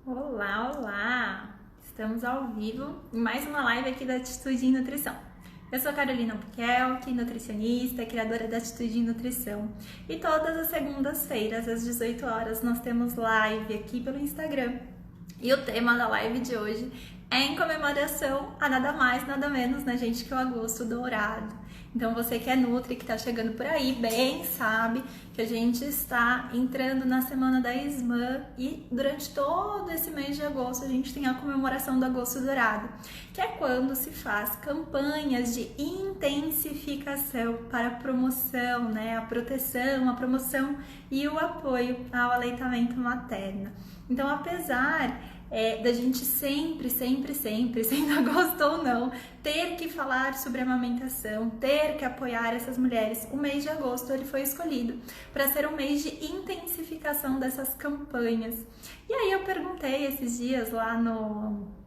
Olá, olá! Estamos ao vivo em mais uma live aqui da Atitude em Nutrição. Eu sou Carolina Bukelke, nutricionista, criadora da Atitude em Nutrição. E todas as segundas-feiras, às 18 horas, nós temos live aqui pelo Instagram. E o tema da live de hoje é em comemoração a nada mais, nada menos, né, gente, que o Agosto Dourado. Então, você que é Nutri, que está chegando por aí, bem sabe que a gente está entrando na Semana da ISMAN e durante todo esse mês de agosto a gente tem a comemoração do Agosto Dourado, que é quando se faz campanhas de intensificação para a promoção, né, a proteção, a promoção e o apoio ao aleitamento materno. Então, apesar da gente sempre, sendo agosto ou não, ter que falar sobre amamentação, ter que apoiar essas mulheres, o mês de agosto ele foi escolhido para ser um mês de intensificação dessas campanhas. E aí eu perguntei esses dias lá no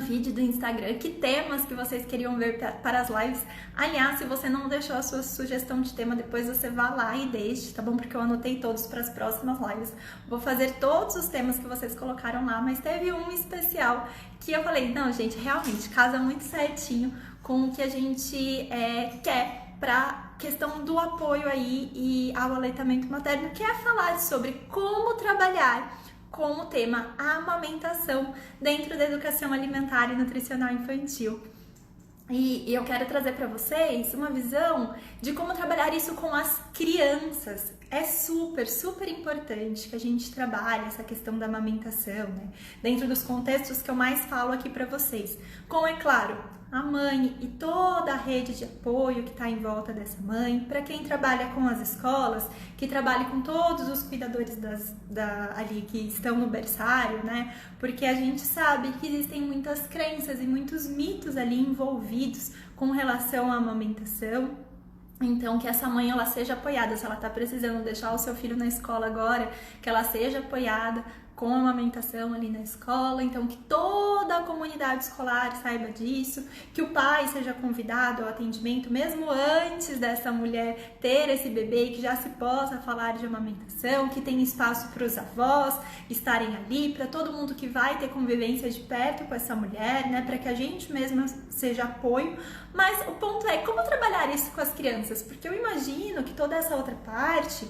vídeo do Instagram que temas que vocês queriam ver para as lives. Aliás, se você não deixou a sua sugestão de tema, depois você vá lá e deixe, tá bom? Porque eu anotei todos para as próximas lives. Vou fazer todos os temas que vocês colocaram lá, mas teve um especial que eu falei, não, gente, realmente casa muito certinho com o que a gente quer para questão do apoio aí e ao aleitamento materno, que é falar sobre como trabalhar com o tema amamentação dentro da educação alimentar e nutricional infantil. E eu quero trazer para vocês uma visão de como trabalhar isso com as crianças. É super importante que a gente trabalhe essa questão da amamentação, né? Dentro dos contextos que eu mais falo aqui para vocês. Com, é claro, a mãe e toda a rede de apoio que está em volta dessa mãe. Para quem trabalha com as escolas, que trabalhe com todos os cuidadores ali que estão no berçário, né? Porque a gente sabe que existem muitas crenças e muitos mitos ali envolvidos com relação à amamentação. Então, que essa mãe ela seja apoiada, se ela está precisando deixar o seu filho na escola agora, que ela seja apoiada com a amamentação ali na escola, então que toda a comunidade escolar saiba disso, que o pai seja convidado ao atendimento mesmo antes dessa mulher ter esse bebê e que já se possa falar de amamentação, que tem espaço para os avós estarem ali, para todo mundo que vai ter convivência de perto com essa mulher, né, para que a gente mesma seja apoio. Mas o ponto é como trabalhar isso com as crianças, porque eu imagino que toda essa outra parte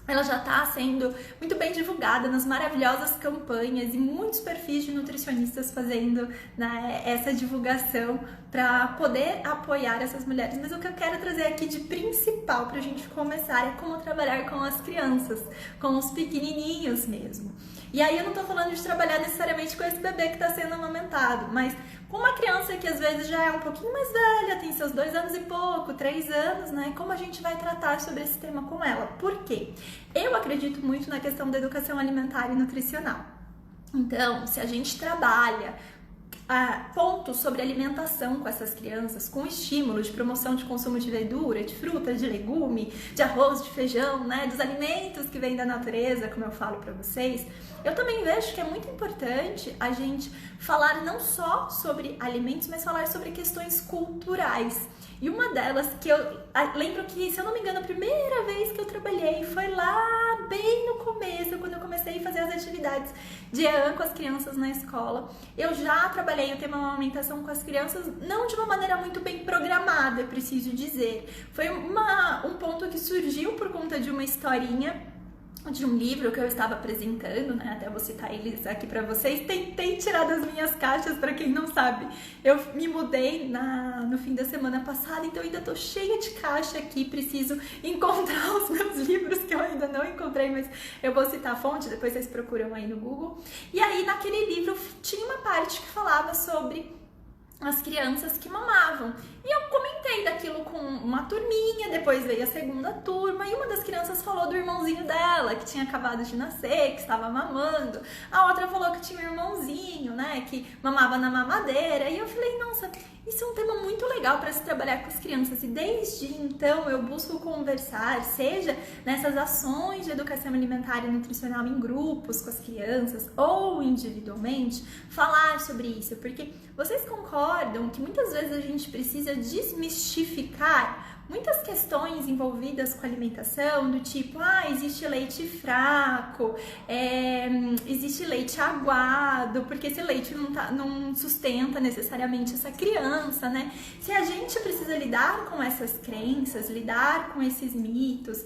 ela já está sendo muito bem divulgada nas maravilhosas campanhas e muitos perfis de nutricionistas fazendo, né, essa divulgação para poder apoiar essas mulheres. Mas o que eu quero trazer aqui de principal para a gente começar é como trabalhar com as crianças, com os pequenininhos mesmo. E aí eu não estou falando de trabalhar necessariamente com esse bebê que está sendo amamentado, mas com uma criança que às vezes já é um pouquinho mais velha, tem seus 2 anos e pouco, 3 anos, né? Como a gente vai tratar sobre esse tema com ela? Por quê? Eu acredito muito na questão da educação alimentar e nutricional. Então, se a gente trabalha pontos sobre alimentação com essas crianças, com estímulo de promoção de consumo de verdura, de fruta, de legume, de arroz, de feijão, né, dos alimentos que vêm da natureza, como eu falo para vocês, eu também vejo que é muito importante a gente falar não só sobre alimentos, mas falar sobre questões culturais. E uma delas que eu lembro que, se eu não me engano, a primeira vez que eu trabalhei foi lá bem no começo, quando eu comecei a fazer as atividades de EAN com as crianças na escola. Eu já trabalhei o tema amamentação com as crianças, não de uma maneira muito bem programada, eu preciso dizer. Foi um ponto que surgiu por conta de uma historinha de um livro que eu estava apresentando, né? Até vou citar eles aqui para vocês. Tentei tirar das minhas caixas, para quem não sabe. Eu me mudei no fim da semana passada, então ainda tô cheia de caixa aqui. Preciso encontrar os meus livros que eu ainda não encontrei, mas eu vou citar a fonte, depois vocês procuram aí no Google. E aí, naquele livro, tinha uma parte que falava sobre as crianças que mamavam. E eu comentei daquilo com uma turminha, depois veio a segunda turma, e uma das crianças falou do irmãozinho dela, que tinha acabado de nascer, que estava mamando. A outra falou que tinha um irmãozinho, né, que mamava na mamadeira. E eu falei, nossa, isso é um tema muito legal para se trabalhar com as crianças. E desde então eu busco conversar, seja nessas ações de educação alimentar e nutricional em grupos com as crianças ou individualmente, falar sobre isso, porque vocês concordam que muitas vezes a gente precisa desmistificar muitas questões envolvidas com alimentação, do tipo, existe leite fraco, existe leite aguado, porque esse leite não sustenta necessariamente essa criança, né? Se a gente precisa lidar com essas crenças, lidar com esses mitos,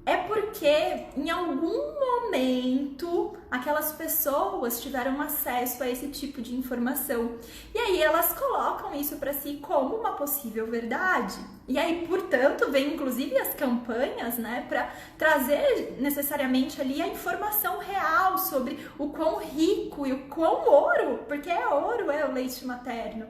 é porque em algum momento aquelas pessoas tiveram acesso a esse tipo de informação. E aí elas colocam isso para si como uma possível verdade. E aí, portanto, vem inclusive as campanhas, né, para trazer necessariamente ali a informação real sobre o quão rico e o quão ouro, porque é ouro, é o leite materno.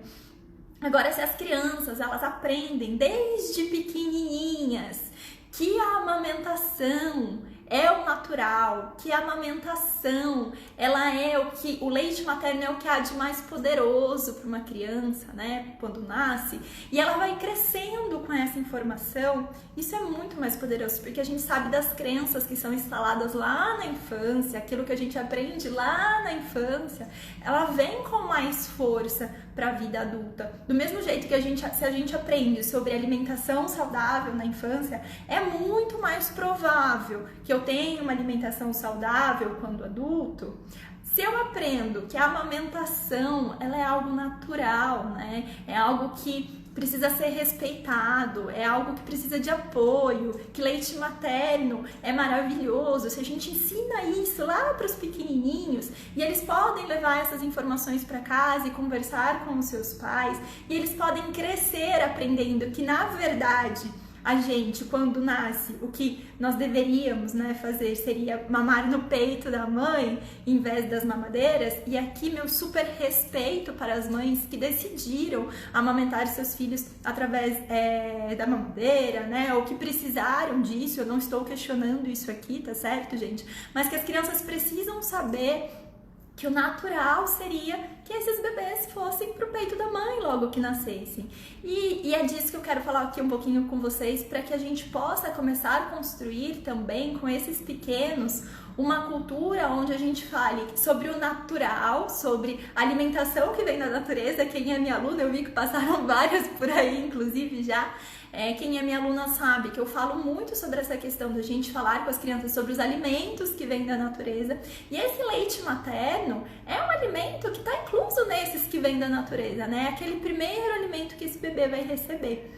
Agora, se as crianças, elas aprendem desde pequenininhas que a amamentação é o natural, que a amamentação, ela é o leite materno é o que há de mais poderoso para uma criança, né, quando nasce, e ela vai crescendo com essa informação. Isso é muito mais poderoso, porque a gente sabe das crenças que são instaladas lá na infância, aquilo que a gente aprende lá na infância, ela vem com mais força para a vida adulta. Do mesmo jeito que se a gente aprende sobre alimentação saudável na infância, é muito mais provável que eu tenha uma alimentação saudável quando adulto. Se eu aprendo que a amamentação, ela é algo natural, né? É algo que precisa ser respeitado, é algo que precisa de apoio, que leite materno é maravilhoso. Se a gente ensina isso lá para os pequenininhos, e eles podem levar essas informações para casa e conversar com os seus pais, e eles podem crescer aprendendo que, na verdade, a gente, quando nasce, o que nós deveríamos, né, fazer seria mamar no peito da mãe em vez das mamadeiras. E aqui meu super respeito para as mães que decidiram amamentar seus filhos através da mamadeira, né, ou que precisaram disso. Eu não estou questionando isso aqui, tá certo, gente? Mas que as crianças precisam saber que o natural seria que esses bebês fossem pro peito da mãe logo que nascessem. E é disso que eu quero falar aqui um pouquinho com vocês, para que a gente possa começar a construir também com esses pequenos uma cultura onde a gente fale sobre o natural, sobre a alimentação que vem da natureza. Quem é minha aluna, eu vi que passaram várias por aí, inclusive já. Quem é minha aluna sabe que eu falo muito sobre essa questão da gente falar com as crianças sobre os alimentos que vêm da natureza. E esse leite materno é um alimento que está incluso nesses que vêm da natureza, né? Aquele primeiro alimento que esse bebê vai receber.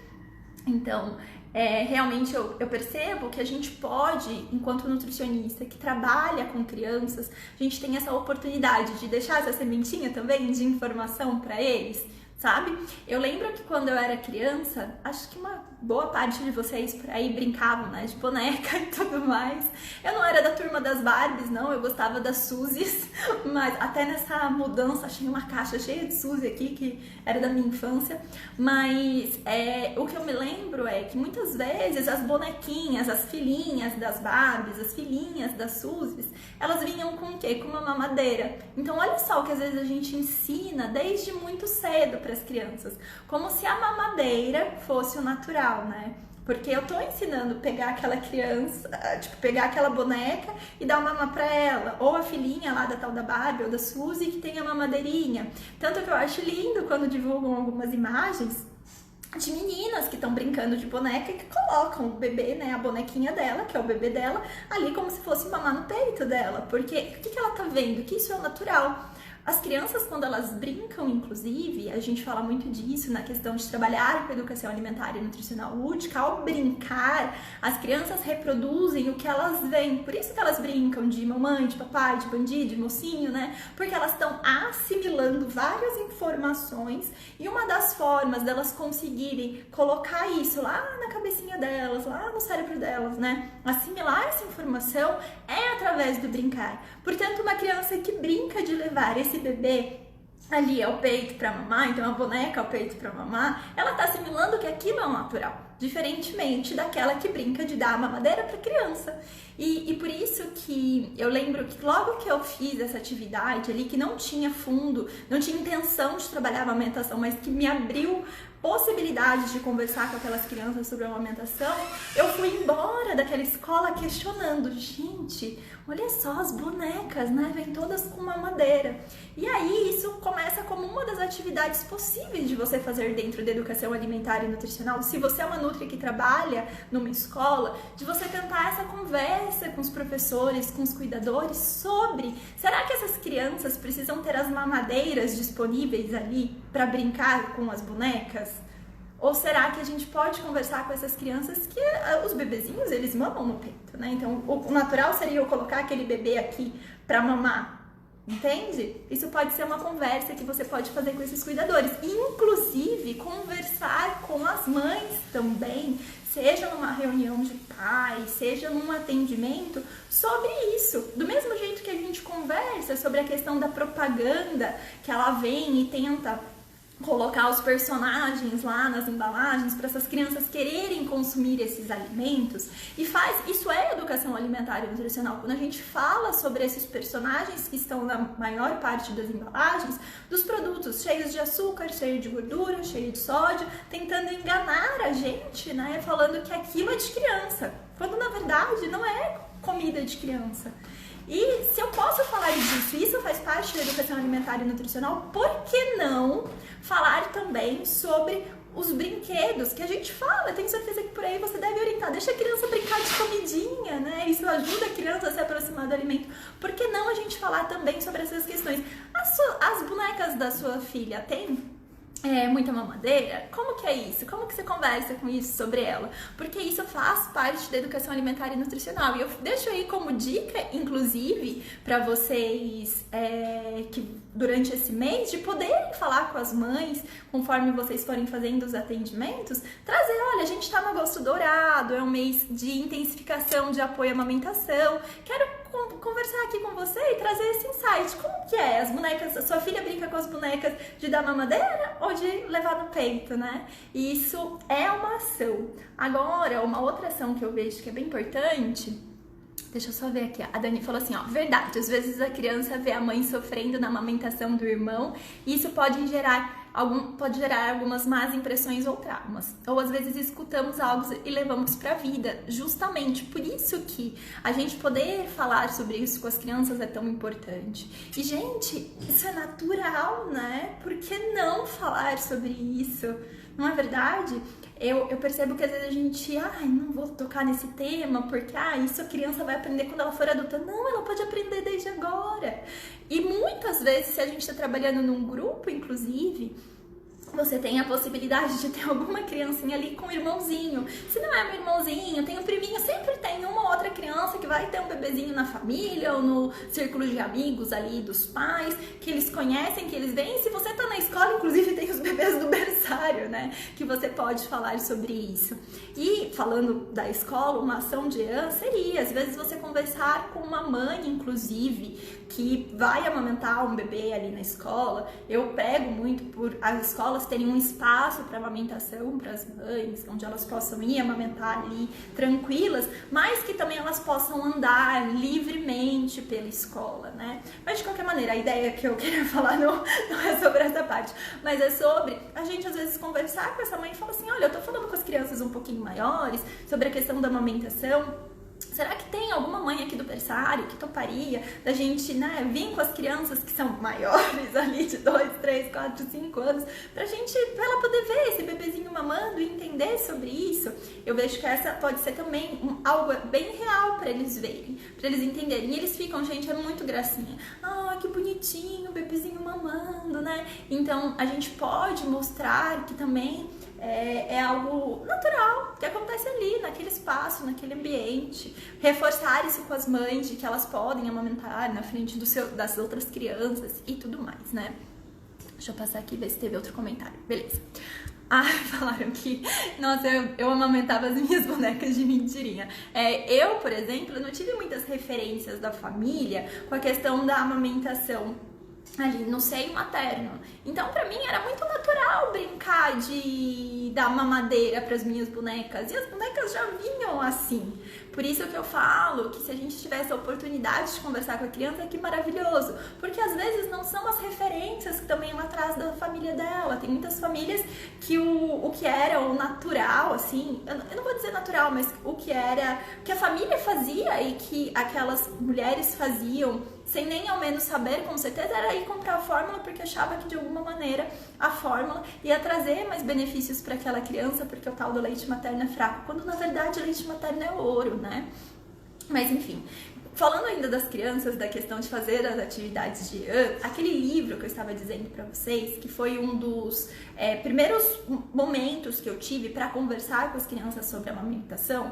Então, realmente eu percebo que a gente pode, enquanto nutricionista que trabalha com crianças, a gente tem essa oportunidade de deixar essa sementinha também de informação para eles, sabe? Eu lembro que quando eu era criança, acho que uma boa parte de vocês por aí brincavam, né, de boneca e tudo mais. Eu não era da turma das Barbies, não, eu gostava das Suzies, mas até nessa mudança achei uma caixa cheia de Suzy aqui, que era da minha infância. Mas o que eu me lembro é que muitas vezes as bonequinhas, as filhinhas das Barbies, as filhinhas das Suzies, elas vinham com o quê? Com uma mamadeira. Então olha só que às vezes a gente ensina desde muito cedo para as crianças, como se a mamadeira fosse o natural, né? Porque eu tô ensinando pegar aquela criança, tipo, pegar aquela boneca e dar uma mama pra ela, ou a filhinha lá da tal da Barbie ou da Suzy que tem a mamadeirinha. Tanto que eu acho lindo quando divulgam algumas imagens de meninas que estão brincando de boneca e que colocam o bebê, né, a bonequinha dela, que é o bebê dela, ali como se fosse mamar no peito dela. Porque o que ela tá vendo? Que isso é o natural. As crianças, quando elas brincam, inclusive, a gente fala muito disso na questão de trabalhar com educação alimentar e nutricional lúdica. Ao brincar, as crianças reproduzem o que elas veem. Por isso que elas brincam de mamãe, de papai, de bandido, de mocinho, né? Porque elas estão assimilando várias informações, e uma das formas delas conseguirem colocar isso lá na cabecinha delas, lá no cérebro delas, né? Assimilar essa informação é através do brincar. Portanto, uma criança que brinca de levar esse bebê ali ao peito para mamar, então a boneca ao peito para mamar, ela está assimilando que aquilo é o natural, diferentemente daquela que brinca de dar a mamadeira para criança. E por isso que eu lembro que logo que eu fiz essa atividade ali, que não tinha fundo, não tinha intenção de trabalhar a amamentação, mas que me abriu possibilidades de conversar com aquelas crianças sobre a amamentação, eu fui embora daquela escola questionando, gente, olha só, as bonecas, né, vêm todas com mamadeira. E aí isso começa como uma das atividades possíveis de você fazer dentro da educação alimentar e nutricional. Se você é uma Nutri que trabalha numa escola, de você tentar essa conversa com os professores, com os cuidadores sobre, será que essas crianças precisam ter as mamadeiras disponíveis ali para brincar com as bonecas? Ou será que a gente pode conversar com essas crianças que os bebezinhos, eles mamam no peito, né? Então, o natural seria eu colocar aquele bebê aqui para mamar, entende? Isso pode ser uma conversa que você pode fazer com esses cuidadores. Inclusive, conversar com as mães também, seja numa reunião de pais, seja num atendimento, sobre isso. Do mesmo jeito que a gente conversa sobre a questão da propaganda, que ela vem e tenta colocar os personagens lá nas embalagens para essas crianças quererem consumir esses alimentos, e isso é educação alimentar e nutricional, quando a gente fala sobre esses personagens que estão na maior parte das embalagens, dos produtos cheios de açúcar, cheios de gordura, cheios de sódio, tentando enganar a gente, né, falando que aquilo é de criança, quando na verdade não é comida de criança. E se eu posso falar disso, isso faz parte da educação alimentar e nutricional, por que não falar também sobre os brinquedos que a gente fala? Tenho certeza que por aí você deve orientar, deixa a criança brincar de comidinha, né? Isso ajuda a criança a se aproximar do alimento. Por que não a gente falar também sobre essas questões? As bonecas da sua filha têm muita mamadeira? Como que é isso? Como que você conversa com isso sobre ela? Porque isso faz parte da educação alimentar e nutricional. E eu deixo aí como dica, inclusive, para vocês que durante esse mês, de poderem falar com as mães, conforme vocês forem fazendo os atendimentos, trazer, olha, a gente tá no agosto dourado, é um mês de intensificação de apoio à amamentação, quero conversar aqui com você e trazer esse insight. Como que é? As bonecas, a sua filha brinca com as bonecas de dar mamadeira ou de levar no peito, né? E isso é uma ação. Agora, uma outra ação que eu vejo que é bem importante, deixa eu só ver aqui, a Dani falou assim, ó, verdade, às vezes a criança vê a mãe sofrendo na amamentação do irmão e isso pode gerar algumas más impressões ou traumas. Ou às vezes escutamos algo e levamos para a vida. Justamente por isso que a gente poder falar sobre isso com as crianças é tão importante. E, gente, isso é natural, né? Por que não falar sobre isso? Não é verdade? Eu percebo que às vezes a gente, não vou tocar nesse tema porque, isso a criança vai aprender quando ela for adulta. Não, ela pode aprender desde agora. E muitas vezes, se a gente está trabalhando num grupo, inclusive, você tem a possibilidade de ter alguma criancinha ali com um irmãozinho. Se não é um irmãozinho, tem um priminho, sempre tem uma ou outra criança que vai ter um bebezinho na família ou no círculo de amigos ali dos pais, que eles conhecem, que eles veem. Se você tá na escola, inclusive tem os bebês do berçário, né? Que você pode falar sobre isso. E falando da escola, uma ação de ano seria, às vezes, você conversar com uma mãe, inclusive, que vai amamentar um bebê ali na escola. Eu prego muito por as escolas terem um espaço para amamentação para as mães, onde elas possam ir amamentar ali tranquilas, mas que também elas possam andar livremente pela escola, né? Mas de qualquer maneira, a ideia que eu queria falar não é sobre essa parte, mas é sobre a gente às vezes conversar com essa mãe e falar assim, olha, eu tô falando com as crianças um pouquinho maiores sobre a questão da amamentação. Será que tem alguma mãe aqui do berçário que toparia da gente, né, vir com as crianças que são maiores ali de 2, 3, 4, 5 anos, pra ela poder ver esse bebezinho mamando e entender sobre isso? Eu vejo que essa pode ser também algo bem real pra eles verem, pra eles entenderem. E eles ficam, gente, é muito gracinha. Que bonitinho, o bebezinho mamando, né? Então, a gente pode mostrar que também é algo natural, que acontece ali, naquele espaço, naquele ambiente. Reforçar isso com as mães, de que elas podem amamentar na frente das outras crianças e tudo mais, né? Deixa eu passar aqui e ver se teve outro comentário. Beleza. Falaram que, nossa, eu amamentava as minhas bonecas de mentirinha. Eu, por exemplo, não tive muitas referências da família com a questão da amamentação ali no seio materno. Então, pra mim, era muito natural brincar de dar mamadeira pras minhas bonecas. E as bonecas já vinham assim. Por isso que eu falo que se a gente tivesse a oportunidade de conversar com a criança, que maravilhoso. Porque às vezes não são as referências que também lá atrás da família dela. Tem muitas famílias que o que era o natural, assim, eu não vou dizer natural, mas o que era, que a família fazia e que aquelas mulheres faziam sem nem ao menos saber com certeza, era ir comprar a fórmula porque achava que de alguma maneira a fórmula ia trazer mais benefícios para aquela criança porque o tal do leite materno é fraco, quando na verdade o leite materno é ouro, né? Mas enfim, falando ainda das crianças, da questão de fazer as atividades de aquele livro que eu estava dizendo para vocês, que foi um dos primeiros momentos que eu tive para conversar com as crianças sobre a amamentação,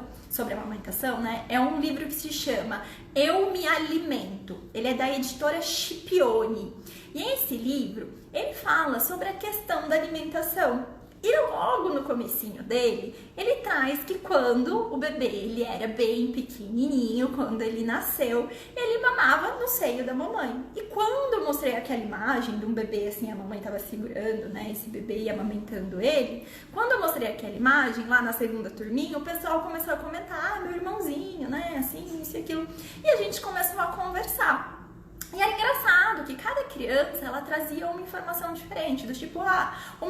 né? É um livro que se chama Eu Me Alimento. Ele é da editora Scipione. E esse livro, ele fala sobre a questão da alimentação. E logo no comecinho dele, ele traz que quando o bebê ele era bem pequenininho, quando ele nasceu, ele mamava no seio da mamãe. E quando eu mostrei aquela imagem de um bebê assim, a mamãe estava segurando, né, esse bebê e amamentando ele, quando eu mostrei aquela imagem lá na segunda turminha, o pessoal começou a comentar, meu irmãozinho, né, assim, isso e aquilo. E a gente começou a conversar. E era engraçado que cada criança, ela trazia uma informação diferente, do tipo, o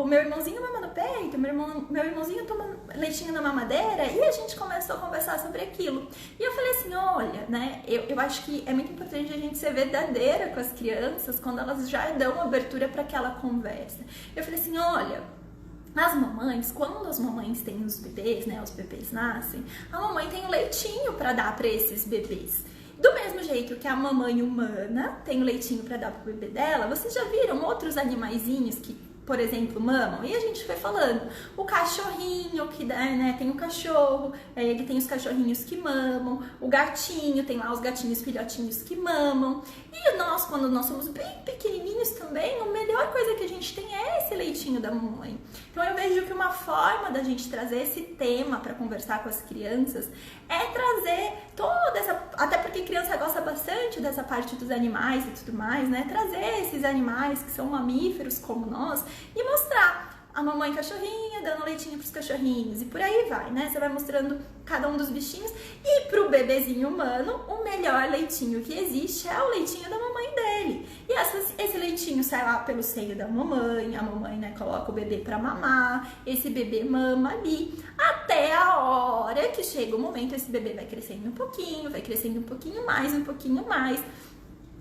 meu irmãozinho mama no peito, meu irmãozinho toma leitinho na mamadeira, e a gente começou a conversar sobre aquilo. E eu falei assim, olha, né, eu acho que é muito importante a gente ser verdadeira com as crianças quando elas já dão abertura para aquela conversa. Eu falei assim, olha, as mamães, quando as mamães têm os bebês, né, os bebês nascem, a mamãe tem o leitinho para dar para esses bebês. Do mesmo jeito que a mamãe humana tem o leitinho para dar pro bebê dela, vocês já viram outros animaizinhos que, por exemplo, mamam? E a gente foi falando, o cachorrinho que dá, né, tem o cachorro, ele tem os cachorrinhos que mamam, o gatinho, tem lá os gatinhos filhotinhos que mamam. E nós, quando nós somos bem pequenininhos também, a melhor coisa que a gente tem é esse leitinho da mamãe. Então eu vejo que uma forma da gente trazer esse tema para conversar com as crianças é trazer toda essa, até porque criança gosta bastante dessa parte dos animais e tudo mais, né? Trazer esses animais que são mamíferos como nós e mostrar a mamãe cachorrinha dando leitinho pros cachorrinhos e por aí vai, né? Você vai mostrando cada um dos bichinhos e pro bebezinho humano, o melhor leitinho que existe é o leitinho da mamãe dele. E esse leitinho sai lá pelo seio da mamãe, a mamãe, né, coloca o bebê pra mamar, esse bebê mama ali, até a hora que chega o momento, esse bebê vai crescendo um pouquinho, vai crescendo um pouquinho mais.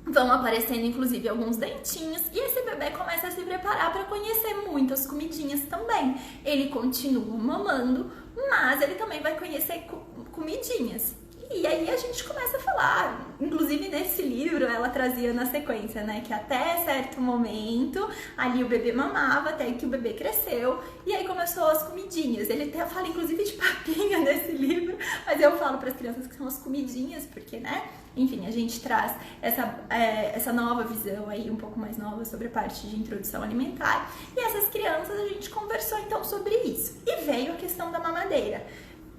Vão aparecendo inclusive alguns dentinhos e esse bebê começa a se preparar para conhecer muitas comidinhas também. Ele continua mamando, mas ele também vai conhecer comidinhas. E aí a gente começa a falar, inclusive nesse livro ela trazia na sequência, né, que até certo momento ali o bebê mamava, até que o bebê cresceu e aí começou as comidinhas. Ele até fala inclusive de papinha nesse livro, mas eu falo para as crianças que são as comidinhas, porque, né, enfim, a gente traz essa nova visão aí, um pouco mais nova sobre a parte de introdução alimentar. E essas crianças a gente conversou então sobre isso. E veio a questão da mamadeira.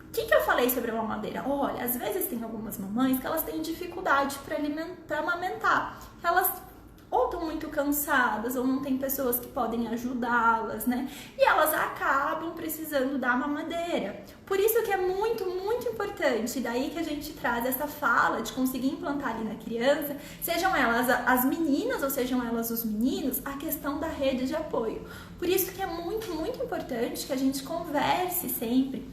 O que eu falei sobre a mamadeira? Olha, às vezes tem algumas mamães que elas têm dificuldade para amamentar. Elas ou estão muito cansadas, ou não tem pessoas que podem ajudá-las, né? E elas acabam precisando da mamadeira. Por isso que é muito, muito importante, daí que a gente traz essa fala de conseguir implantar ali na criança, sejam elas as meninas ou sejam elas os meninos, a questão da rede de apoio. Por isso que é muito, muito importante que a gente converse sempre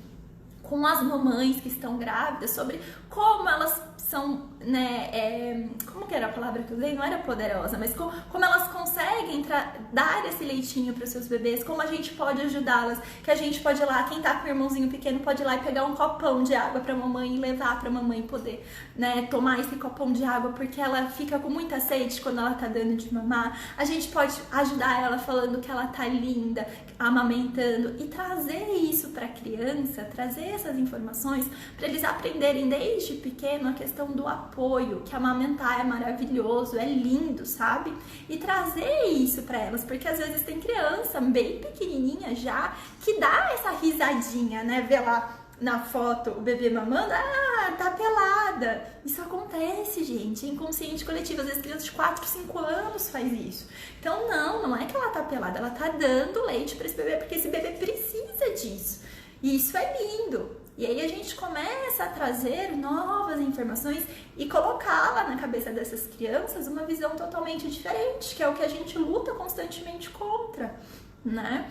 com as mamães que estão grávidas sobre como elas são, né, como que era a palavra que eu usei? Não era poderosa, mas como elas conseguem dar esse leitinho para os seus bebês, como a gente pode ajudá-las, que a gente pode ir lá, quem tá com o irmãozinho pequeno pode ir lá e pegar um copão de água para a mamãe e levar para a mamãe poder, né, tomar esse copão de água, porque ela fica com muita sede quando ela tá dando de mamar. A gente pode ajudar ela falando que ela tá linda, amamentando, e trazer isso para a criança, trazer essas informações para eles aprenderem desde pequeno a questão do apoio, que amamentar é maravilhoso, é lindo, sabe? E trazer isso para elas, porque às vezes tem criança bem pequenininha já que dá essa risadinha, né? Vê lá na foto o bebê mamando, tá pelada. Isso acontece, gente, é inconsciente coletivo. Às vezes criança de 4, 5 anos faz isso. Então não é que ela tá pelada, ela tá dando leite para esse bebê, porque esse bebê precisa disso. E isso é lindo. E aí a gente começa a trazer novas informações e colocá-la na cabeça dessas crianças uma visão totalmente diferente, que é o que a gente luta constantemente contra, né?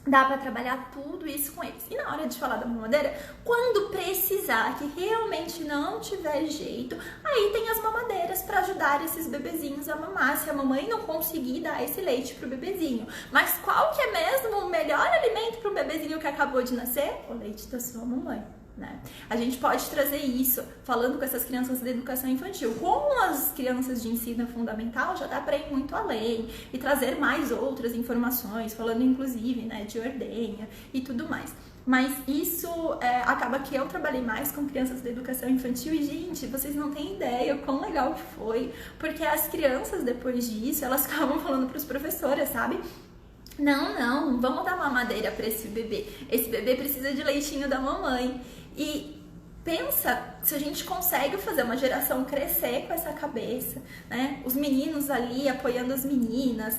Dá pra trabalhar tudo isso com eles. E na hora de falar da mamadeira, quando precisar, que realmente não tiver jeito, aí tem as mamadeiras para ajudar esses bebezinhos a mamar, se a mamãe não conseguir dar esse leite pro bebezinho. Mas qual que é mesmo o melhor alimento para um bebezinho que acabou de nascer? O leite da sua mamãe. Né? A gente pode trazer isso falando com essas crianças da educação infantil. Com as crianças de ensino fundamental já dá para ir muito além e trazer mais outras informações, falando inclusive, né, de ordenha e tudo mais. Mas isso acaba que eu trabalhei mais com crianças da educação infantil e, gente, vocês não têm ideia o quão legal que foi, porque as crianças, depois disso, elas acabam falando para os professores, sabe? Não, vamos dar mamadeira para esse bebê. Esse bebê precisa de leitinho da mamãe. E pensa se a gente consegue fazer uma geração crescer com essa cabeça, né? Os meninos ali apoiando as meninas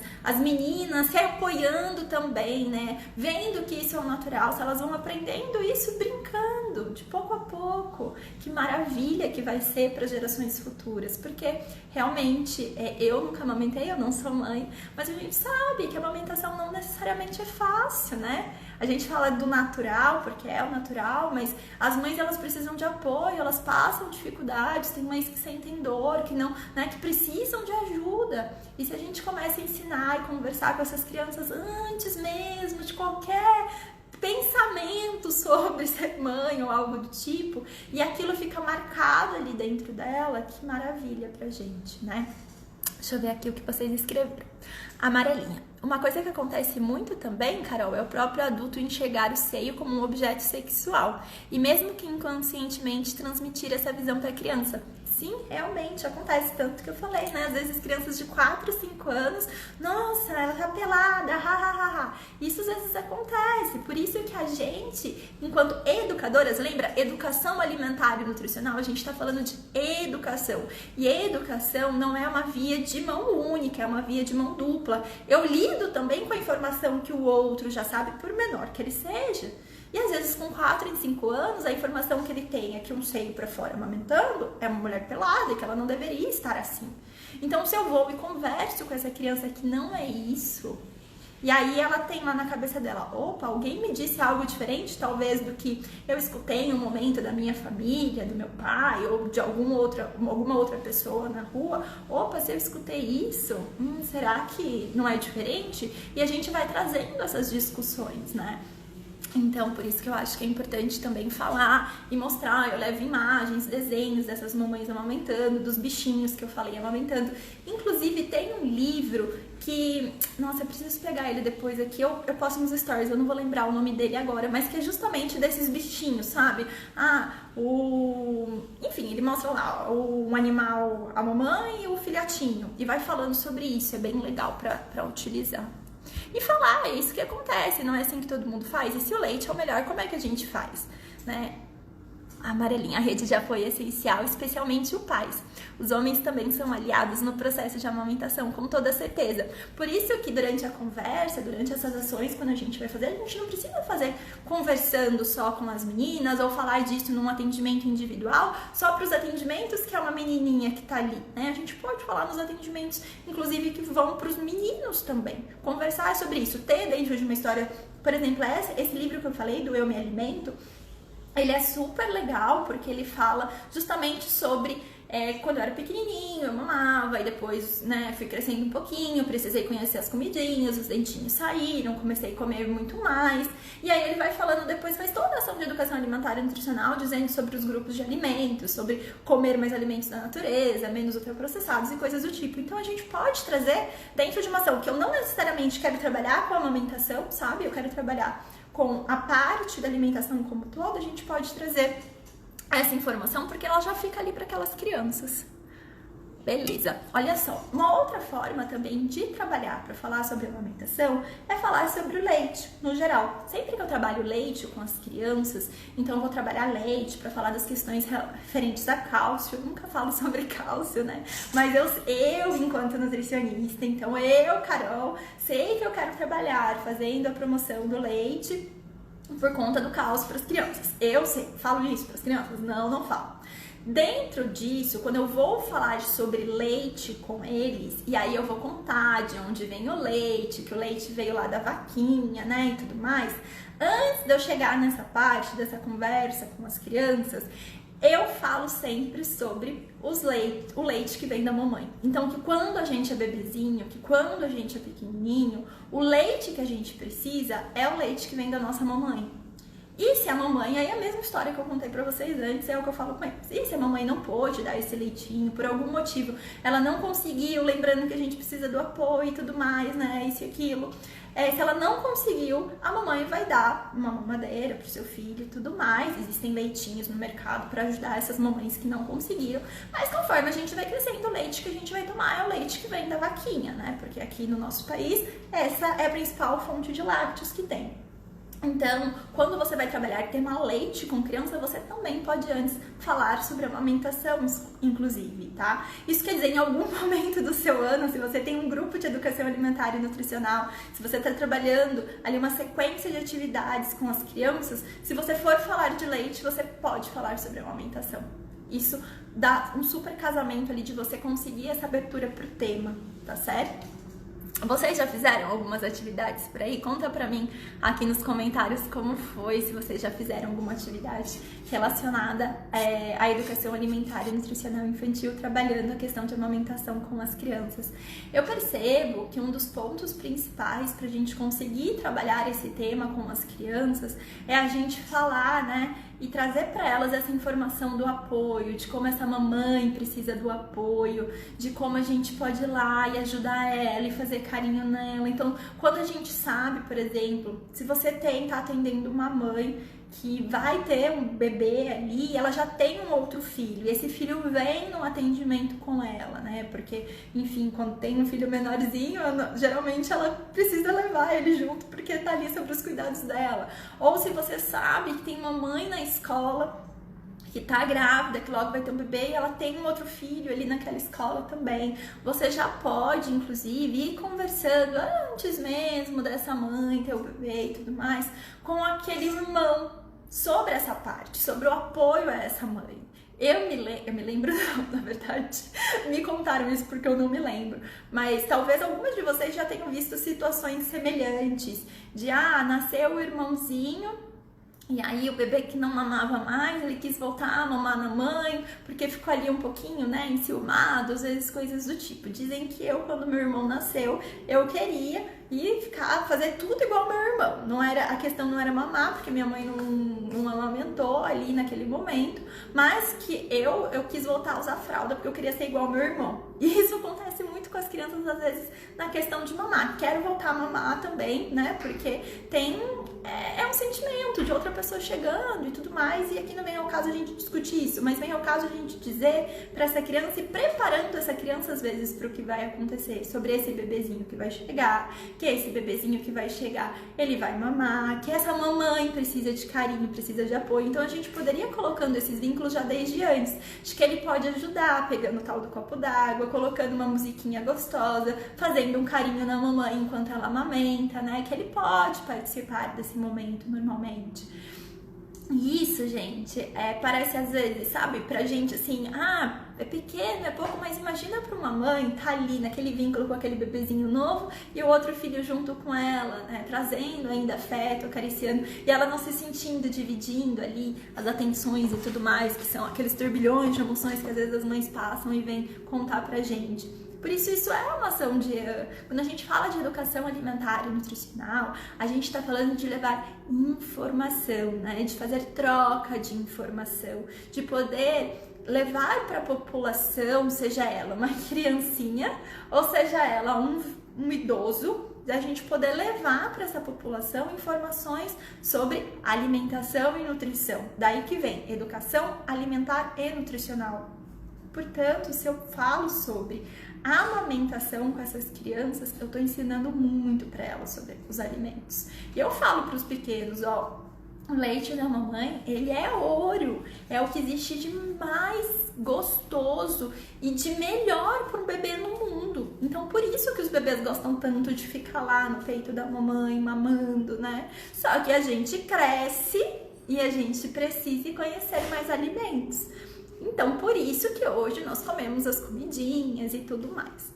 se apoiando também, né? Vendo que isso é o natural, se elas vão aprendendo isso brincando, de pouco a pouco. Que maravilha que vai ser para gerações futuras, porque realmente eu nunca amamentei, eu não sou mãe, mas a gente sabe que a amamentação não necessariamente é fácil, né? A gente fala do natural, porque é o natural, mas as mães, elas precisam de apoio, elas passam dificuldades, tem mães que sentem dor, que não, né, que precisam de ajuda. E se a gente começa a ensinar e conversar com essas crianças antes mesmo de qualquer pensamento sobre ser mãe ou algo do tipo, e aquilo fica marcado ali dentro dela, que maravilha pra gente, né? Deixa eu ver aqui o que vocês escreveram. Amarelinha. Uma coisa que acontece muito também, Carol, é o próprio adulto enxergar o seio como um objeto sexual e mesmo que inconscientemente transmitir essa visão para a criança. Sim, realmente acontece, tanto que eu falei, né? Às vezes crianças de 4, 5 anos, nossa, ela tá pelada, ha. Isso às vezes acontece, por isso que a gente, enquanto educadoras, lembra? Educação alimentar e nutricional, a gente tá falando de educação. E educação não é uma via de mão única, é uma via de mão dupla. Eu lido também com a informação que o outro já sabe, por menor que ele seja. E às vezes com 4 em 5 anos, a informação que ele tem é que um seio para fora amamentando é uma mulher pelada e que ela não deveria estar assim. Então se eu vou e converso com essa criança que não é isso, e aí ela tem lá na cabeça dela, opa, alguém me disse algo diferente, talvez do que eu escutei em um momento da minha família, do meu pai, ou de alguma outra pessoa na rua, opa, se eu escutei isso, será que não é diferente? E a gente vai trazendo essas discussões, né? Então, por isso que eu acho que é importante também falar e mostrar. Eu levo imagens, desenhos dessas mamães amamentando, dos bichinhos que eu falei amamentando. Inclusive, tem um livro que... Nossa, eu preciso pegar ele depois aqui. Eu posto nos stories, eu não vou lembrar o nome dele agora, mas que é justamente desses bichinhos, sabe? Enfim, ele mostra lá o animal, a mamãe e o filhotinho. E vai falando sobre isso, é bem legal pra utilizar. E falar, é isso que acontece, não é assim que todo mundo faz. E se o leite é o melhor, como é que a gente faz, né? A amarelinha, a rede de apoio é essencial, especialmente o pais. Os homens também são aliados no processo de amamentação, com toda certeza. Por isso que durante a conversa, durante essas ações, quando a gente vai fazer, a gente não precisa fazer conversando só com as meninas ou falar disso num atendimento individual, só para os atendimentos que é uma menininha que tá ali, né? A gente pode falar nos atendimentos, inclusive, que vão para os meninos também. Conversar sobre isso, ter dentro de uma história, por exemplo, esse livro que eu falei, do Eu Me Alimento, ele é super legal porque ele fala justamente sobre quando eu era pequenininho, eu mamava e depois, né, fui crescendo um pouquinho, precisei conhecer as comidinhas, os dentinhos saíram, comecei a comer muito mais. E aí ele vai falando depois, faz toda a ação de educação alimentar e nutricional, dizendo sobre os grupos de alimentos, sobre comer mais alimentos da natureza, menos ultraprocessados e coisas do tipo. Então a gente pode trazer dentro de uma ação que eu não necessariamente quero trabalhar com a amamentação, sabe? Eu quero trabalhar com a parte da alimentação como todo, a gente pode trazer essa informação porque ela já fica ali para aquelas crianças. Beleza, olha só, uma outra forma também de trabalhar para falar sobre amamentação é falar sobre o leite, no geral. Sempre que eu trabalho leite com as crianças, então eu vou trabalhar leite para falar das questões referentes a cálcio. Eu nunca falo sobre cálcio, né? Mas eu enquanto nutricionista, então eu, Carol, sei que eu quero trabalhar fazendo a promoção do leite por conta do cálcio para as crianças. Eu sei, falo isso para as crianças? Não falo. Dentro disso, quando eu vou falar sobre leite com eles, e aí eu vou contar de onde vem o leite, que o leite veio lá da vaquinha, né, e tudo mais, antes de eu chegar nessa parte dessa conversa com as crianças, Eu falo sempre sobre o leite que vem da mamãe. Então, que quando a gente é bebezinho, que quando a gente é pequenininho, o leite que a gente precisa é o leite que vem da nossa mamãe. E se a mamãe, aí é a mesma história que eu contei pra vocês antes, é o que eu falo com eles. E se a mamãe não pôde dar esse leitinho, por algum motivo, ela não conseguiu, lembrando que a gente precisa do apoio e tudo mais, né, isso e aquilo. Se ela não conseguiu, a mamãe vai dar uma mamadeira pro seu filho e tudo mais. Existem leitinhos no mercado para ajudar essas mamães que não conseguiram. Mas conforme a gente vai crescendo, o leite que a gente vai tomar é o leite que vem da vaquinha, né? Porque aqui no nosso país, essa é a principal fonte de lácteos que tem. Então, quando você vai trabalhar tema leite com criança, você também pode antes falar sobre amamentação, inclusive, tá? Isso quer dizer, em algum momento do seu ano, se você tem um grupo de educação alimentar e nutricional, se você está trabalhando ali uma sequência de atividades com as crianças, se você for falar de leite, você pode falar sobre amamentação. Isso dá um super casamento ali de você conseguir essa abertura pro tema, tá certo? Vocês já fizeram algumas atividades por aí? Conta pra mim aqui nos comentários como foi, se vocês já fizeram alguma atividade relacionada à educação alimentar e nutricional infantil, trabalhando a questão de amamentação com as crianças. Eu percebo que um dos pontos principais pra gente conseguir trabalhar esse tema com as crianças é a gente falar, né, e trazer para elas essa informação do apoio, de como essa mamãe precisa do apoio, de como a gente pode ir lá e ajudar ela e fazer carinho nela. Então, quando a gente sabe, por exemplo, se você tá atendendo uma mãe que vai ter um bebê ali, ela já tem um outro filho, e esse filho vem no atendimento com ela, né? Porque, enfim, quando tem um filho menorzinho, geralmente ela precisa levar ele junto, porque tá ali sobre os cuidados dela. Ou se você sabe que tem uma mãe na escola que tá grávida, que logo vai ter um bebê e ela tem um outro filho ali naquela escola também, você já pode, inclusive, ir conversando antes mesmo dessa mãe ter o bebê e tudo mais, com aquele irmão sobre essa parte, sobre o apoio a essa mãe. Eu me lembro, não, na verdade, me contaram isso porque eu não me lembro, mas talvez algumas de vocês já tenham visto situações semelhantes, de nasceu o irmãozinho, e aí o bebê que não mamava mais, ele quis voltar a mamar na mãe, porque ficou ali um pouquinho, né, enciumado, às vezes coisas do tipo. Dizem que eu, quando meu irmão nasceu, eu queria fazer tudo igual ao meu irmão. A questão não era mamar, porque minha mãe não amamentou ali naquele momento, mas que eu quis voltar a usar fralda, porque eu queria ser igual ao meu irmão. E isso acontece muito com as crianças, às vezes, na questão de mamar. Quero voltar a mamar também, né, porque é um sentimento de outra pessoa chegando e tudo mais, e aqui não vem ao caso a gente discutir isso, mas vem ao caso a gente dizer para essa criança e preparando essa criança às vezes para o que vai acontecer, sobre esse bebezinho que vai chegar, que esse bebezinho que vai chegar, ele vai mamar, que essa mamãe precisa de carinho, precisa de apoio. Então a gente poderia ir colocando esses vínculos já desde antes, de que ele pode ajudar, pegando o tal do copo d'água, colocando uma musiquinha gostosa, fazendo um carinho na mamãe enquanto ela amamenta, né, que ele pode participar desse momento normalmente. E isso, gente, parece às vezes, sabe, pra gente assim, é pequeno, é pouco, mas imagina pra uma mãe tá ali naquele vínculo com aquele bebezinho novo e o outro filho junto com ela, né, trazendo ainda afeto, acariciando, e ela não se sentindo, dividindo ali as atenções e tudo mais, que são aqueles turbilhões de emoções que às vezes as mães passam e vêm contar pra gente. Por isso é uma ação de... Quando a gente fala de educação alimentar e nutricional, a gente está falando de levar informação, né? De fazer troca de informação, de poder levar para a população, seja ela uma criancinha ou seja ela um idoso, da gente poder levar para essa população informações sobre alimentação e nutrição. Daí que vem educação alimentar e nutricional. Portanto, se eu falo sobre a amamentação com essas crianças, eu estou ensinando muito para elas sobre os alimentos. E eu falo para os pequenos, o leite da mamãe, ele é ouro, é o que existe de mais gostoso e de melhor para um bebê no mundo. Então, por isso que os bebês gostam tanto de ficar lá no peito da mamãe, mamando, né? Só que a gente cresce e a gente precisa conhecer mais alimentos. Então, por isso que hoje nós comemos as comidinhas e tudo mais.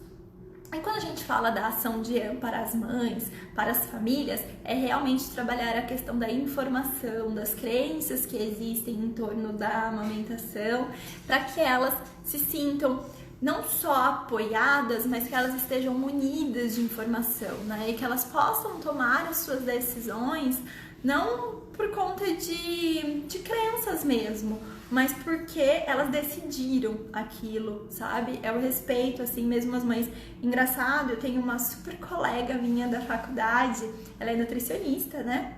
E quando a gente fala da ação de para as mães, para as famílias, é realmente trabalhar a questão da informação, das crenças que existem em torno da amamentação, para que elas se sintam não só apoiadas, mas que elas estejam munidas de informação, né? E que elas possam tomar as suas decisões, não por conta de crenças mesmo, mas porque elas decidiram aquilo, sabe? É o respeito, assim, mesmo as mães. Engraçado, eu tenho uma super colega minha da faculdade, ela é nutricionista, né?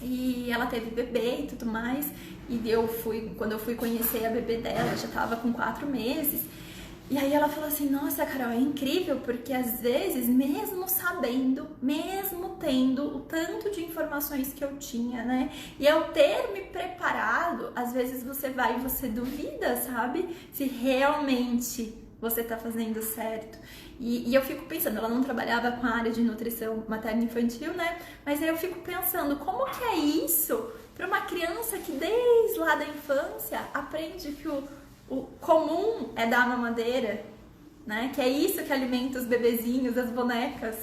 E ela teve bebê e tudo mais, e quando eu fui conhecer a bebê dela, já tava com 4 meses, e aí ela falou assim, nossa, Carol, é incrível, porque às vezes, mesmo sabendo, mesmo tendo o tanto de informações que eu tinha, né, e eu ter me preparado, às vezes você vai e você duvida, sabe, se realmente você tá fazendo certo. E eu fico pensando, ela não trabalhava com a área de nutrição materno-infantil, né, mas aí eu fico pensando, como que é isso para uma criança que desde lá da infância aprende que o comum é dar mamadeira, né? Que é isso que alimenta os bebezinhos, as bonecas.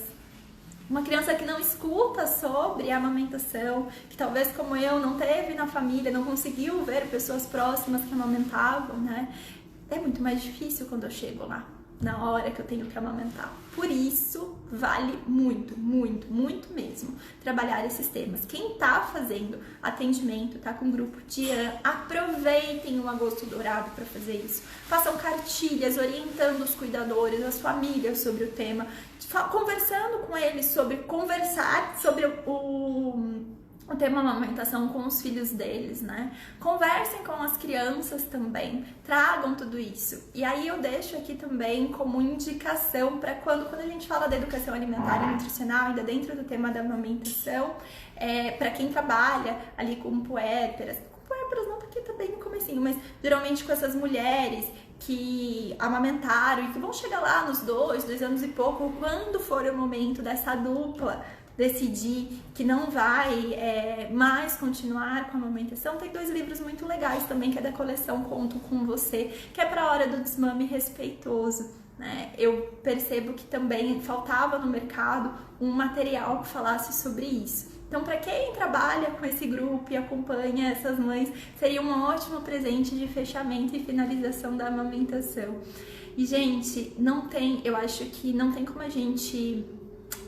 Uma criança que não escuta sobre a amamentação, que talvez como eu não teve na família, não conseguiu ver pessoas próximas que amamentavam, né? É muito mais difícil quando eu chego lá, na hora que eu tenho que amamentar. Por isso, vale muito, muito, muito mesmo trabalhar esses temas. Quem tá fazendo atendimento, tá com grupo de aproveitem o agosto dourado para fazer isso. Façam cartilhas orientando os cuidadores, as famílias sobre o tema, conversando com eles sobre conversar sobre o tema amamentação com os filhos deles, né? Conversem com as crianças também, tragam tudo isso. E aí eu deixo aqui também como indicação para quando a gente fala da educação alimentar e nutricional, ainda dentro do tema da amamentação, para quem trabalha ali com puérperas não, porque tá bem no comecinho, mas geralmente com essas mulheres que amamentaram e que vão chegar lá nos 2 anos e pouco, quando for o momento dessa dupla decidir que não vai mais continuar com a amamentação, tem 2 livros muito legais também, que é da coleção Conto com Você, que é para a hora do desmame respeitoso, né? Eu percebo que também faltava no mercado um material que falasse sobre isso. Então, para quem trabalha com esse grupo e acompanha essas mães, seria um ótimo presente de fechamento e finalização da amamentação. E, gente, eu acho que não tem como a gente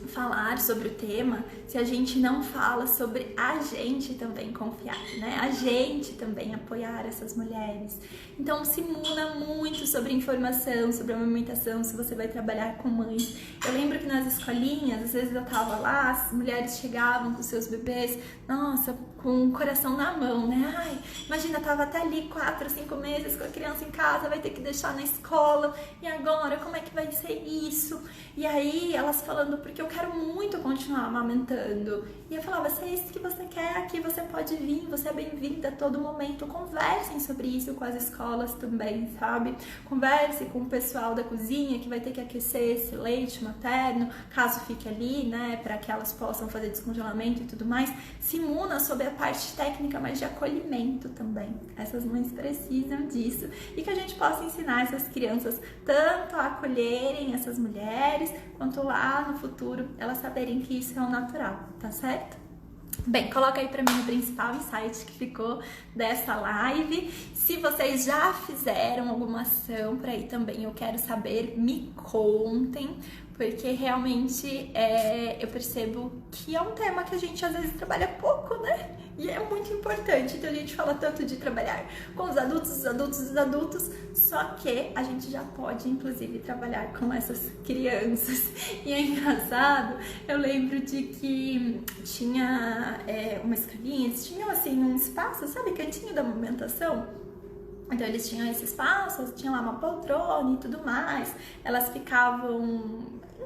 falar sobre o tema se a gente não fala sobre a gente também confiar, né? A gente também apoiar essas mulheres. Então, se muna muito sobre informação, sobre amamentação, se você vai trabalhar com mães. Eu lembro que nas escolinhas, às vezes eu tava lá, as mulheres chegavam com seus bebês, nossa, com o coração na mão, né? Ai, imagina, tava até ali 4, 5 meses com a criança em casa, vai ter que deixar na escola, e agora, como é que vai ser isso? E aí, elas falando, porque eu quero muito continuar amamentando. E eu falava, se é isso que você quer, aqui você pode vir, você é bem-vinda a todo momento. Conversem sobre isso com as escolas também, sabe? Converse com o pessoal da cozinha que vai ter que aquecer esse leite materno, caso fique ali, né, para que elas possam fazer descongelamento e tudo mais. Se imuna sobre a parte técnica, mas de acolhimento também. Essas mães precisam disso e que a gente possa ensinar essas crianças tanto a acolherem essas mulheres, quanto lá no futuro elas saberem que isso é o natural, tá certo? Bem, coloca aí pra mim o principal insight que ficou dessa live. Se vocês já fizeram alguma ação pra ir também, eu quero saber, me contem, porque realmente eu percebo que é um tema que a gente às vezes trabalha pouco, né? E é muito importante. Então a gente fala tanto de trabalhar com os adultos, só que a gente já pode, inclusive, trabalhar com essas crianças. E é engraçado, eu lembro de que tinha uma escolinha, eles tinham assim um espaço, sabe, cantinho da amamentação? Então eles tinham esse espaço, tinha lá uma poltrona e tudo mais, elas ficavam,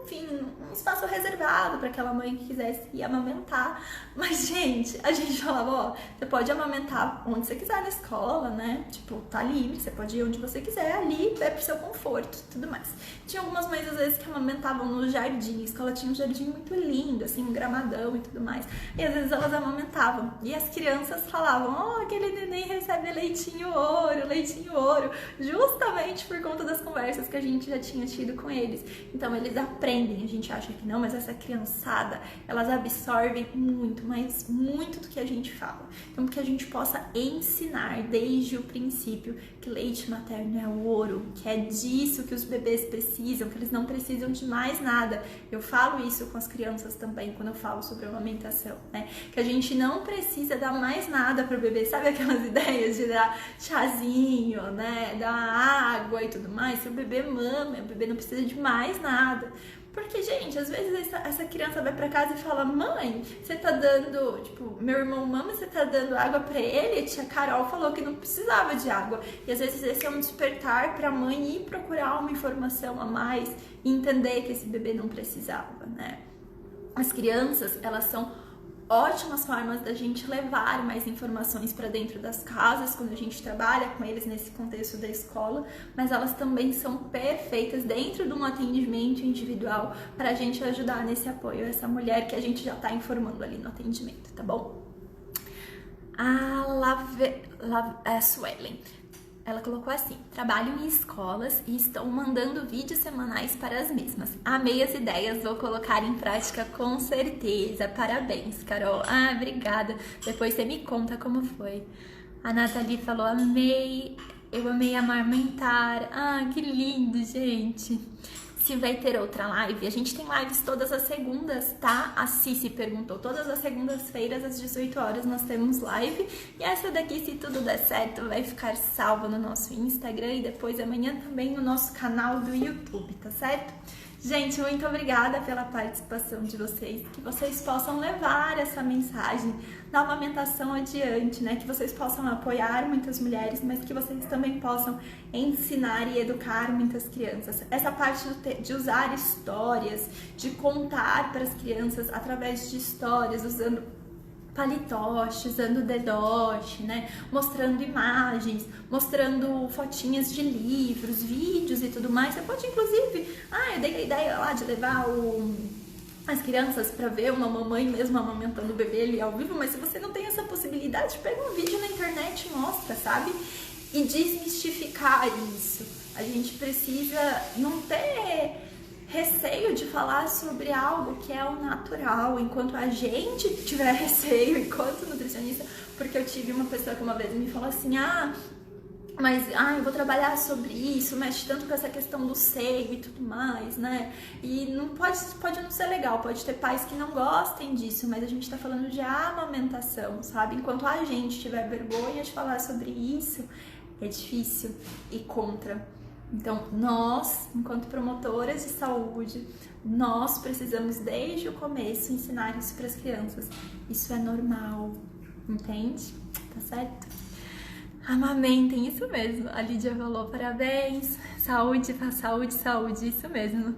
enfim, um espaço reservado para aquela mãe que quisesse ir amamentar. Mas, gente, a gente falava, ó, você pode amamentar onde você quiser na escola, né? Tipo, tá livre, você pode ir onde você quiser, ali é pro seu conforto e tudo mais. Tinha algumas mães, às vezes, que amamentavam no jardim, a escola tinha um jardim muito lindo, assim, um gramadão e tudo mais. E às vezes elas amamentavam. E as crianças falavam, ó, aquele neném recebe leitinho ouro, leitinho ouro, justamente por conta das conversas que a gente já tinha tido com eles. Então eles aprendem, a gente acha que não, mas essa criançada, elas absorvem muito, mas muito do que a gente fala. Então que a gente possa ensinar desde o princípio que leite materno é ouro, que é disso que os bebês precisam, que eles não precisam de mais nada. Eu falo isso com as crianças também, quando eu falo sobre amamentação, né? Que a gente não precisa dar mais nada para o bebê. Sabe aquelas ideias de dar chazinho, né? Dar água e tudo mais? Se o bebê mama, o bebê não precisa de mais nada. Porque, gente, às vezes essa criança vai pra casa e fala: mãe, você tá dando, tipo, meu irmão mama, você tá dando água pra ele? A tia Carol falou que não precisava de água. E às vezes esse é um despertar pra mãe ir procurar uma informação a mais e entender que esse bebê não precisava, né? As crianças, elas são ótimas formas da gente levar mais informações para dentro das casas, quando a gente trabalha com eles nesse contexto da escola, mas elas também são perfeitas dentro de um atendimento individual para a gente ajudar nesse apoio a essa mulher que a gente já está informando ali no atendimento, tá bom? A Suelen, ela colocou assim: trabalho em escolas e estão mandando vídeos semanais para as mesmas. Amei as ideias, vou colocar em prática com certeza. Parabéns, Carol. Ah, obrigada. Depois você me conta como foi. A Nathalie falou: amei, eu amei amamentar. Ah, que lindo, gente. Se vai ter outra live, a gente tem lives todas as segundas, tá? A Cici perguntou, todas as segundas-feiras às 18 horas nós temos live. E essa daqui, se tudo der certo, vai ficar salva no nosso Instagram e depois amanhã também no nosso canal do YouTube, tá certo? Gente, muito obrigada pela participação de vocês, que vocês possam levar essa mensagem da amamentação adiante, né? Que vocês possam apoiar muitas mulheres, mas que vocês também possam ensinar e educar muitas crianças. Essa parte de usar histórias, de contar para as crianças através de histórias, usando palitoche, usando dedoche, né? Mostrando imagens, mostrando fotinhas de livros, vídeos e tudo mais. Você pode, inclusive, eu dei a ideia lá de levar as crianças para ver uma mamãe mesmo amamentando o bebê ali ao vivo, mas se você não tem essa possibilidade, pega um vídeo na internet e mostra, sabe? E desmistificar isso. A gente precisa não ter receio de falar sobre algo que é o natural, enquanto a gente tiver receio, enquanto nutricionista, porque eu tive uma pessoa que uma vez me falou assim: eu vou trabalhar sobre isso, mexe tanto com essa questão do seio e tudo mais, né? E não pode não ser legal, pode ter pais que não gostem disso, mas a gente tá falando de amamentação, sabe? Enquanto a gente tiver vergonha de falar sobre isso, é difícil ir contra. Então, nós, enquanto promotoras de saúde, nós precisamos desde o começo ensinar isso para as crianças. Isso é normal, entende? Tá certo? Amamentem, isso mesmo. A Lídia falou: parabéns, saúde, saúde, saúde, isso mesmo.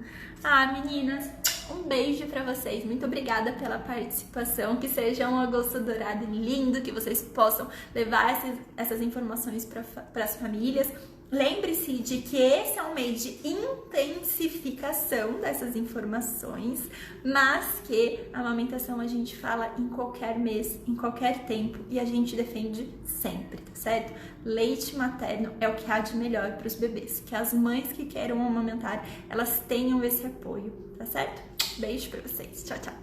Meninas, um beijo pra vocês, muito obrigada pela participação, que seja um agosto dourado lindo, que vocês possam levar essas informações para as famílias. Lembre-se de que esse é um mês de intensificação dessas informações, mas que a amamentação a gente fala em qualquer mês, em qualquer tempo, e a gente defende sempre, tá certo? Leite materno é o que há de melhor para os bebês, que as mães que queiram amamentar, elas tenham esse apoio, tá certo? Beijo para vocês, tchau, tchau!